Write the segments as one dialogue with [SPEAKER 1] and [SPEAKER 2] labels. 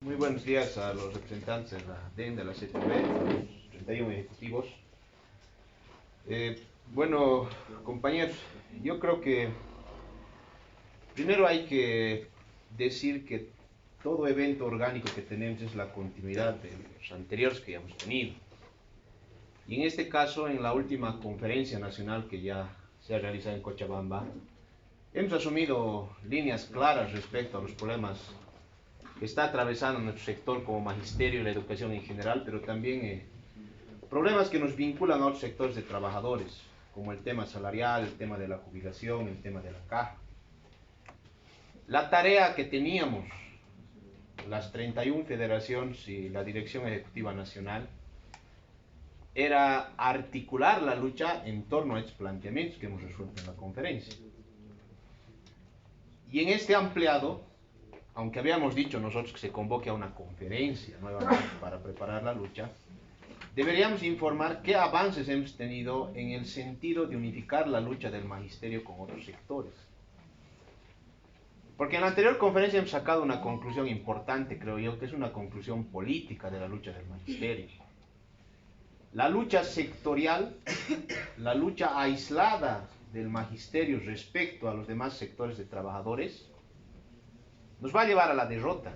[SPEAKER 1] Muy buenos días a los representantes de la DEN, de la CTV, a los 31 ejecutivos. Bueno, compañeros, yo creo que primero hay que decir que todo evento orgánico que tenemos es la continuidad de los anteriores que ya hemos tenido. Y en este caso, en la última conferencia nacional que ya se ha realizado en Cochabamba, hemos asumido líneas claras respecto a los problemas que está atravesando nuestro sector como magisterio y la educación en general, pero también problemas que nos vinculan a otros sectores de trabajadores, como el tema salarial, el tema de la jubilación, el tema de la caja. La tarea que teníamos las 31 federaciones y la Dirección Ejecutiva Nacional era articular la lucha en torno a estos planteamientos que hemos resuelto en la conferencia. Y en este ampliado, aunque habíamos dicho nosotros que se convoque a una conferencia nuevamente para preparar la lucha, deberíamos informar qué avances hemos tenido en el sentido de unificar la lucha del magisterio con otros sectores. Porque en la anterior conferencia hemos sacado una conclusión importante, creo yo, que es una conclusión política de la lucha del magisterio. La lucha sectorial, la lucha aislada del magisterio respecto a los demás sectores de trabajadores, nos va a llevar a la derrota,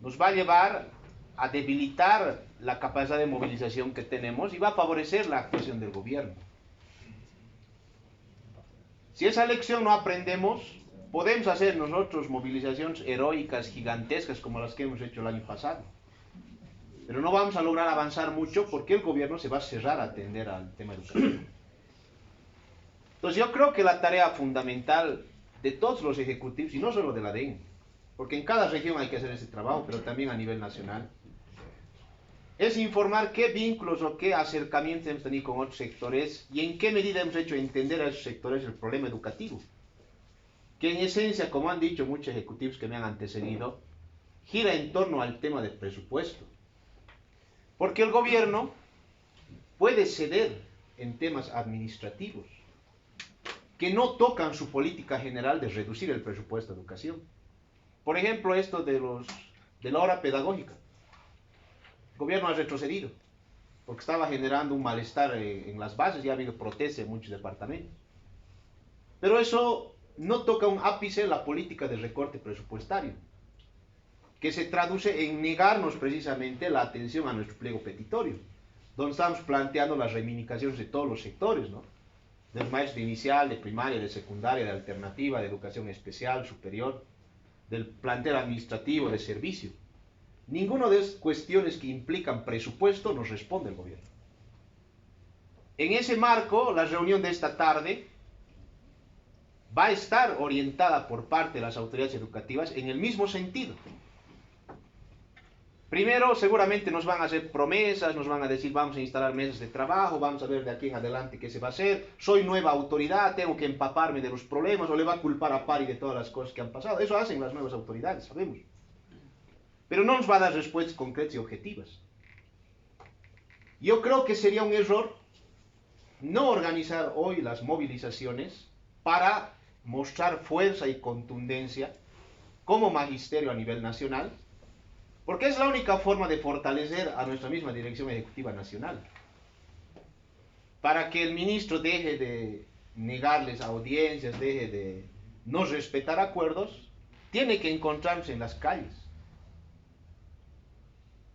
[SPEAKER 1] nos va a llevar a debilitar la capacidad de movilización que tenemos y va a favorecer la actuación del gobierno. Si esa lección no aprendemos, podemos hacer nosotros movilizaciones heroicas, gigantescas, como las que hemos hecho el año pasado, pero no vamos a lograr avanzar mucho porque el gobierno se va a cerrar a atender al tema educativo. Entonces yo creo que la tarea fundamental de todos los ejecutivos, y no solo de la DEN, porque en cada región hay que hacer ese trabajo, pero también a nivel nacional, es informar qué vínculos o qué acercamientos hemos tenido con otros sectores y en qué medida hemos hecho entender a esos sectores el problema educativo, que en esencia, como han dicho muchos ejecutivos que me han antecedido, gira en torno al tema del presupuesto. Porque el gobierno puede ceder en temas administrativos que no tocan su política general de reducir el presupuesto de educación. Por ejemplo, esto de la hora pedagógica. El gobierno ha retrocedido, porque estaba generando un malestar en las bases y ha habido protestas en muchos departamentos. Pero eso no toca un ápice en la política de recorte presupuestario, que se traduce en negarnos precisamente la atención a nuestro pliego petitorio, donde estamos planteando las reivindicaciones de todos los sectores, ¿no? Del maestro de inicial, de primaria, de secundaria, de alternativa, de educación especial, superior, del plantel administrativo, de servicio. Ninguna de esas cuestiones que implican presupuesto nos responde el gobierno. En ese marco, la reunión de esta tarde va a estar orientada por parte de las autoridades educativas en el mismo sentido. Primero, seguramente nos van a hacer promesas, nos van a decir vamos a instalar mesas de trabajo, vamos a ver de aquí en adelante qué se va a hacer, soy nueva autoridad, tengo que empaparme de los problemas, o le va a culpar a Pari de todas las cosas que han pasado. Eso hacen las nuevas autoridades, sabemos. Pero no nos va a dar respuestas concretas y objetivas. Yo creo que sería un error no organizar hoy las movilizaciones para mostrar fuerza y contundencia como magisterio a nivel nacional, porque es la única forma de fortalecer a nuestra misma Dirección Ejecutiva Nacional. Para que el ministro deje de negarles audiencias, deje de no respetar acuerdos, tiene que encontrarse en las calles.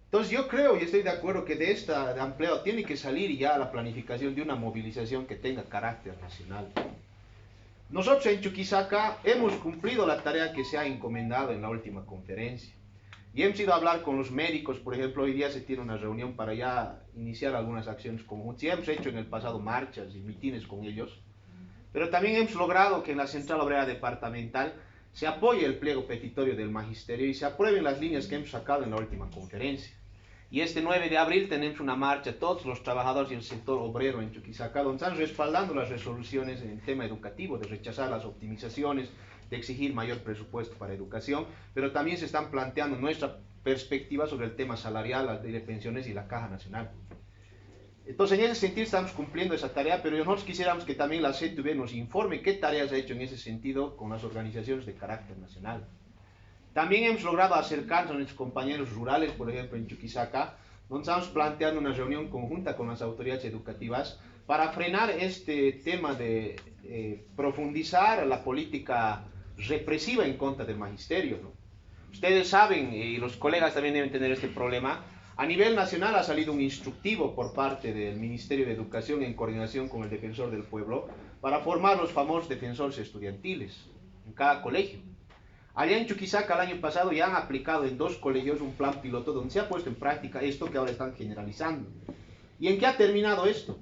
[SPEAKER 1] Entonces yo creo y estoy de acuerdo que de esta ampliado tiene que salir ya la planificación de una movilización que tenga carácter nacional. Nosotros en Chuquisaca hemos cumplido la tarea que se ha encomendado en la última conferencia. Y hemos ido a hablar con los médicos, por ejemplo, hoy día se tiene una reunión para ya iniciar algunas acciones conjuntas. Ya hemos hecho en el pasado marchas y mitines con ellos, pero también hemos logrado que en la Central Obrera Departamental se apoye el pliego petitorio del magisterio y se aprueben las líneas que hemos sacado en la última conferencia. Y este 9 de abril tenemos una marcha, todos los trabajadores y el sector obrero en Chuquisaca, donde están respaldando las resoluciones en el tema educativo, de rechazar las optimizaciones, de exigir mayor presupuesto para educación, pero también se están planteando nuestra perspectiva sobre el tema salarial, la ley de pensiones y la Caja Nacional. Entonces, en ese sentido estamos cumpliendo esa tarea, pero nosotros quisiéramos que también la CTV nos informe qué tareas ha hecho en ese sentido con las organizaciones de carácter nacional. También hemos logrado acercarnos a nuestros compañeros rurales, por ejemplo en Chuquisaca, donde estamos planteando una reunión conjunta con las autoridades educativas para frenar este tema de profundizar la política represiva en contra del magisterio, ¿no? Ustedes saben, y los colegas también deben tener este problema, a nivel nacional ha salido un instructivo por parte del Ministerio de Educación en coordinación con el Defensor del Pueblo para formar los famosos defensores estudiantiles en cada colegio. Allá en Chuquisaca el año pasado ya han aplicado en 2 colegios un plan piloto donde se ha puesto en práctica esto que ahora están generalizando. ¿Y en qué ha terminado esto?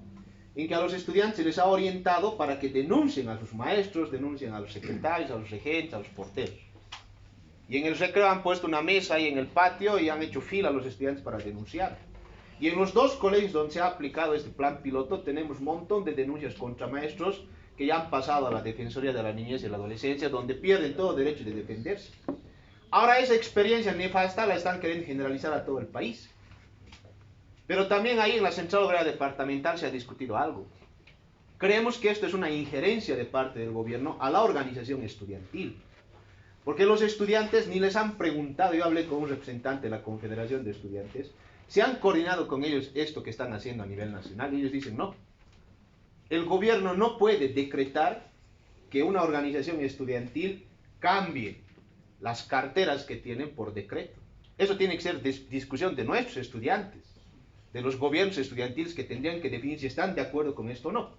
[SPEAKER 1] En que a los estudiantes se les ha orientado para que denuncien a sus maestros, denuncien a los secretarios, a los regentes, a los porteros. Y en el recreo han puesto una mesa ahí en el patio y han hecho fila a los estudiantes para denunciar. Y en los 2 colegios donde se ha aplicado este plan piloto tenemos un montón de denuncias contra maestros que ya han pasado a la Defensoría de la Niñez y la Adolescencia, donde pierden todo derecho de defenderse. Ahora esa experiencia nefasta la están queriendo generalizar a todo el país. Pero también ahí en la Central Obrera Departamental se ha discutido algo. Creemos que esto es una injerencia de parte del gobierno a la organización estudiantil. Porque los estudiantes ni les han preguntado, yo hablé con un representante de la Confederación de Estudiantes, se han coordinado con ellos esto que están haciendo a nivel nacional y ellos dicen no. El gobierno no puede decretar que una organización estudiantil cambie las carteras que tienen por decreto. Eso tiene que ser discusión de nuestros estudiantes, de los gobiernos estudiantiles que tendrían que definir si están de acuerdo con esto o no.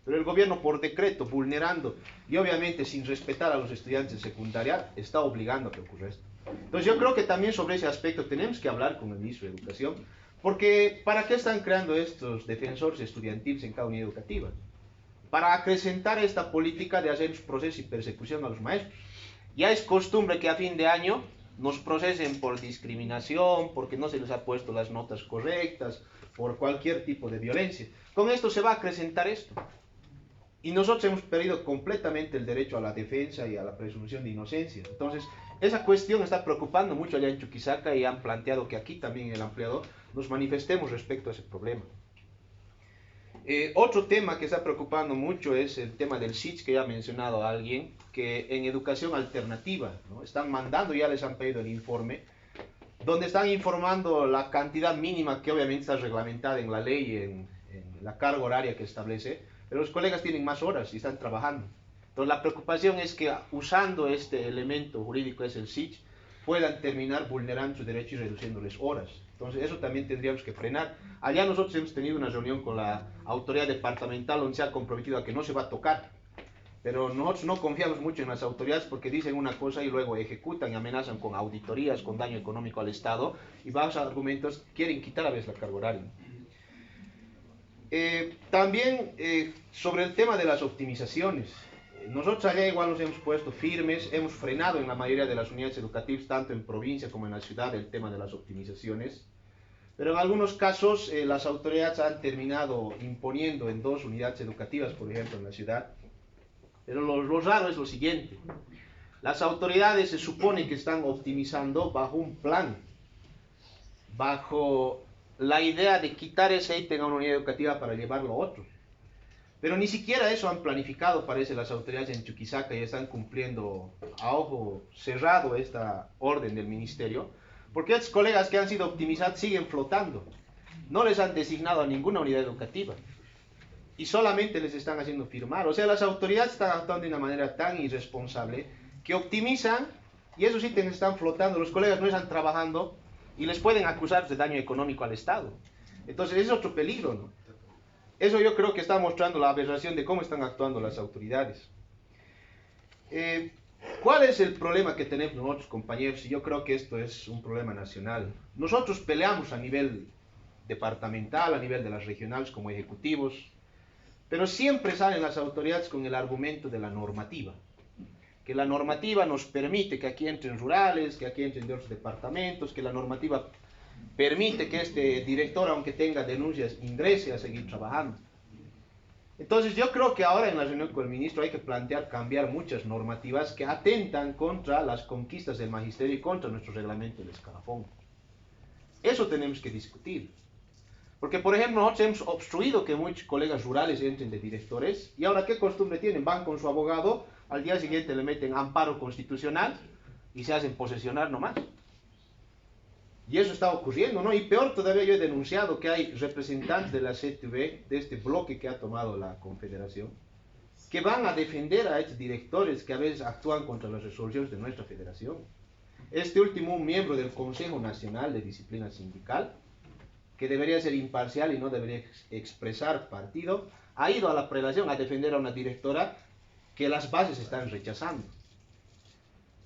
[SPEAKER 1] Pero el gobierno por decreto, vulnerando y obviamente sin respetar a los estudiantes de secundaria, está obligando a que ocurra esto. Entonces yo creo que también sobre ese aspecto tenemos que hablar con el ministro de Educación, porque ¿para qué están creando estos defensores estudiantiles en cada unidad educativa? Para acrecentar esta política de hacer procesos y persecución a los maestros. Ya es costumbre que a fin de año nos procesen por discriminación, porque no se les ha puesto las notas correctas, por cualquier tipo de violencia. Con esto se va a acrecentar esto. Y nosotros hemos perdido completamente el derecho a la defensa y a la presunción de inocencia. Entonces, esa cuestión está preocupando mucho allá en Chuquisaca y han planteado que aquí también en el ampliado nos manifestemos respecto a ese problema. Otro tema que está preocupando mucho es el tema del SITS, que ya ha mencionado alguien, que en educación alternativa, ¿no? Están mandando, ya les han pedido el informe, donde están informando la cantidad mínima que obviamente está reglamentada en la ley, en la carga horaria que establece, pero los colegas tienen más horas y están trabajando. Entonces la preocupación es que usando este elemento jurídico, es el SITS, puedan terminar vulnerando sus derechos y reduciéndoles horas. Entonces eso también tendríamos que frenar. Allá nosotros hemos tenido una reunión con la autoridad departamental donde se ha comprometido a que no se va a tocar. Pero nosotros no confiamos mucho en las autoridades porque dicen una cosa y luego ejecutan y amenazan con auditorías, con daño económico al Estado y bajo esos argumentos quieren quitar a veces la carga horaria. También sobre el tema de las optimizaciones. Nosotros allá igual nos hemos puesto firmes, hemos frenado en la mayoría de las unidades educativas, tanto en provincia como en la ciudad, el tema de las optimizaciones. Pero en algunos casos las autoridades han terminado imponiendo en 2 unidades educativas, por ejemplo en la ciudad. Pero lo raro es lo siguiente. Las autoridades se supone que están optimizando bajo un plan, bajo la idea de quitar ese ítem a una unidad educativa para llevarlo a otro. Pero ni siquiera eso han planificado, parece, las autoridades en Chuquisaca y están cumpliendo a ojo cerrado esta orden del ministerio, porque estos colegas que han sido optimizados siguen flotando. No les han designado a ninguna unidad educativa y solamente les están haciendo firmar. O sea, las autoridades están actuando de una manera tan irresponsable que optimizan y esos ítems están flotando, los colegas no están trabajando y les pueden acusar de daño económico al Estado. Entonces, es otro peligro, ¿no? Eso yo creo que está mostrando la aberración de cómo están actuando las autoridades. ¿Cuál es el problema que tenemos nosotros, compañeros? Y yo creo que esto es un problema nacional. Nosotros peleamos a nivel departamental, a nivel de las regionales como ejecutivos, pero siempre salen las autoridades con el argumento de la normativa. Que la normativa nos permite que aquí entren rurales, que aquí entren de otros departamentos, que la normativa permite que este director, aunque tenga denuncias, ingrese a seguir trabajando. Entonces yo creo que ahora en la reunión con el ministro hay que plantear cambiar muchas normativas que atentan contra las conquistas del magisterio y contra nuestro reglamento del escalafón. Eso tenemos que discutir. Porque, por ejemplo, nosotros hemos obstruido que muchos colegas rurales entren de directores y ahora ¿qué costumbre tienen? Van con su abogado, al día siguiente le meten amparo constitucional y se hacen posesionar nomás. Y eso está ocurriendo, ¿no? Y peor todavía, yo he denunciado que hay representantes de la CTV, de este bloque que ha tomado la Confederación, que van a defender a estos directores que a veces actúan contra las resoluciones de nuestra federación. Este último, un miembro del Consejo Nacional de Disciplina Sindical, que debería ser imparcial y no debería expresar partido, ha ido a la prelación a defender a una directora que las bases están rechazando.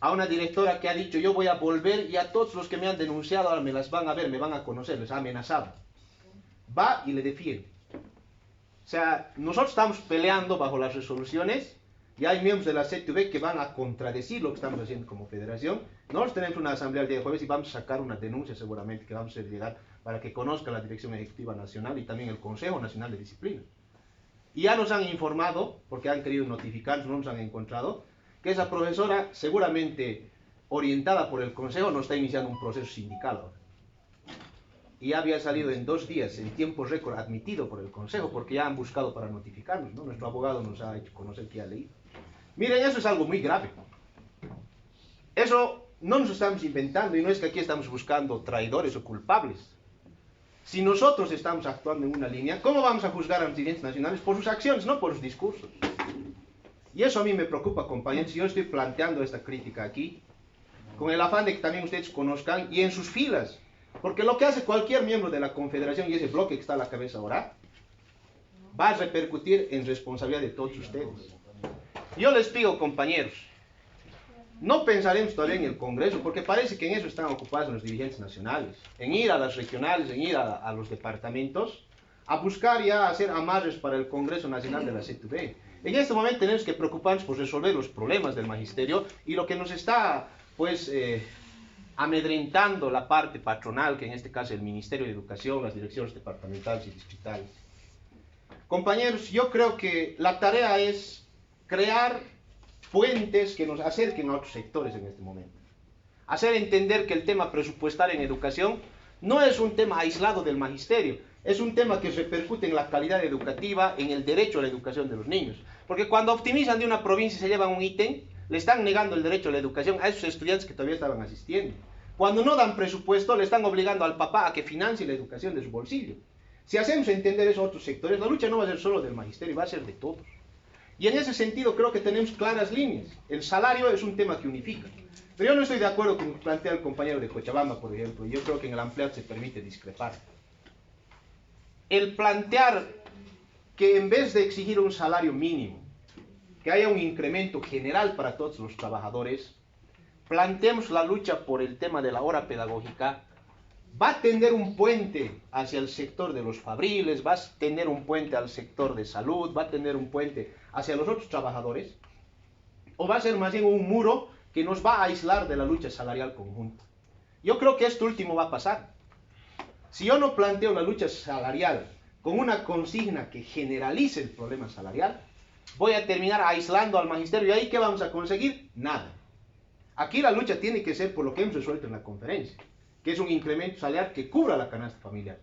[SPEAKER 1] A una directora que ha dicho, yo voy a volver y a todos los que me han denunciado ahora me las van a ver, me van a conocer, les ha amenazado. Va y le defiende. O sea, nosotros estamos peleando bajo las resoluciones y hay miembros de la CTV que van a contradecir lo que estamos haciendo como federación. Nosotros tenemos una asamblea el día de jueves y vamos a sacar una denuncia seguramente que vamos a hacer llegar para que conozca la Dirección Ejecutiva Nacional y también el Consejo Nacional de Disciplina. Y ya nos han informado, porque han querido notificarnos, no nos han encontrado, que esa profesora, seguramente orientada por el Consejo, no está iniciando un proceso sindical ahora. Y ya había salido en 2 días, en tiempo récord, admitido por el Consejo, porque ya han buscado para notificarnos, ¿no? Nuestro abogado nos ha hecho conocer que ha leído. Miren, eso es algo muy grave. Eso no nos estamos inventando, y no es que aquí estamos buscando traidores o culpables. Si nosotros estamos actuando en una línea, ¿cómo vamos a juzgar a los dirigentes nacionales? Por sus acciones, no por sus discursos. Y eso a mí me preocupa, compañeros. Yo estoy planteando esta crítica aquí, con el afán de que también ustedes conozcan, y en sus filas. Porque lo que hace cualquier miembro de la Confederación, y ese bloque que está a la cabeza ahora, va a repercutir en responsabilidad de todos ustedes. Yo les pido, compañeros, no pensaremos todavía en el Congreso, porque parece que en eso están ocupados los dirigentes nacionales, en ir a las regionales, en ir a los departamentos, a buscar ya hacer amarres para el Congreso Nacional de la CTV. En este momento tenemos que preocuparnos por resolver los problemas del magisterio y lo que nos está, pues, amedrentando la parte patronal, que en este caso es el Ministerio de Educación, las direcciones departamentales y distritales. Compañeros, yo creo que la tarea es crear puentes que nos acerquen a otros sectores en este momento. Hacer entender que el tema presupuestario en educación no es un tema aislado del magisterio, es un tema que repercute en la calidad educativa, en el derecho a la educación de los niños. Porque cuando optimizan de una provincia y se llevan un ítem, le están negando el derecho a la educación a esos estudiantes que todavía estaban asistiendo. Cuando no dan presupuesto, le están obligando al papá a que financie la educación de su bolsillo. Si hacemos entender eso a otros sectores, la lucha no va a ser solo del magisterio, va a ser de todos. Y en ese sentido creo que tenemos claras líneas. El salario es un tema que unifica. Pero yo no estoy de acuerdo con lo que plantea el compañero de Cochabamba, por ejemplo. Yo creo que en el ampliado se permite discrepar. El plantear que en vez de exigir un salario mínimo, que haya un incremento general para todos los trabajadores, planteemos la lucha por el tema de la hora pedagógica, va a tender un puente hacia el sector de los fabriles, va a tener un puente al sector de salud, va a tener un puente hacia los otros trabajadores, o va a ser más bien un muro que nos va a aislar de la lucha salarial conjunta. Yo creo que esto último va a pasar. Si yo no planteo la lucha salarial con una consigna que generalice el problema salarial, voy a terminar aislando al magisterio. ¿Y ahí qué vamos a conseguir? Nada. Aquí la lucha tiene que ser por lo que hemos resuelto en la conferencia, que es un incremento salarial que cubra la canasta familiar.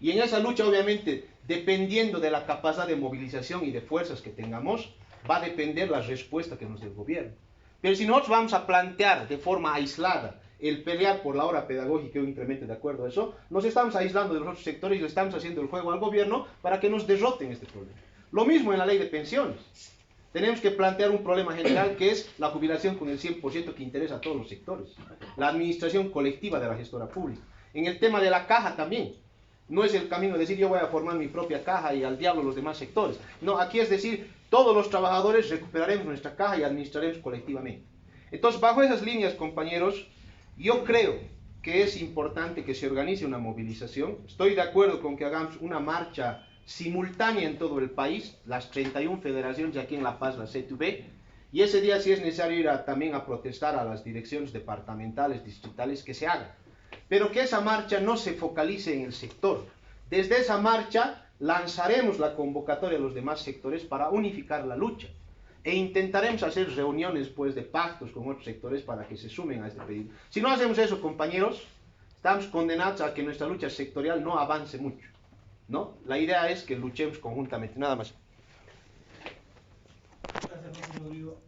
[SPEAKER 1] Y en esa lucha, obviamente, dependiendo de la capacidad de movilización y de fuerzas que tengamos, va a depender la respuesta que nos dé el gobierno. Pero si nosotros vamos a plantear de forma aislada el pelear por la hora pedagógica y un incremento de acuerdo a eso, nos estamos aislando de los otros sectores y le estamos haciendo el juego al gobierno para que nos derroten este problema. Lo mismo en la ley de pensiones. Tenemos que plantear un problema general que es la jubilación con el 100% que interesa a todos los sectores. La administración colectiva de la gestora pública. En el tema de la caja también. No es el camino de decir yo voy a formar mi propia caja y al diablo los demás sectores. No, aquí es decir, todos los trabajadores recuperaremos nuestra caja y administraremos colectivamente. Entonces, bajo esas líneas, compañeros, yo creo que es importante que se organice una movilización. Estoy de acuerdo con que hagamos una marcha simultánea en todo el país, las 31 federaciones aquí en La Paz, la CTV, y ese día si es necesario ir también a protestar a las direcciones departamentales, distritales, que se haga. Pero que esa marcha no se focalice en el sector. Desde esa marcha lanzaremos la convocatoria a los demás sectores para unificar la lucha. E intentaremos hacer reuniones pues, de pactos con otros sectores para que se sumen a este pedido. Si no hacemos eso, compañeros, estamos condenados a que nuestra lucha sectorial no avance mucho, ¿no? La idea es que luchemos conjuntamente, nada más.
[SPEAKER 2] Gracias, Rodrigo.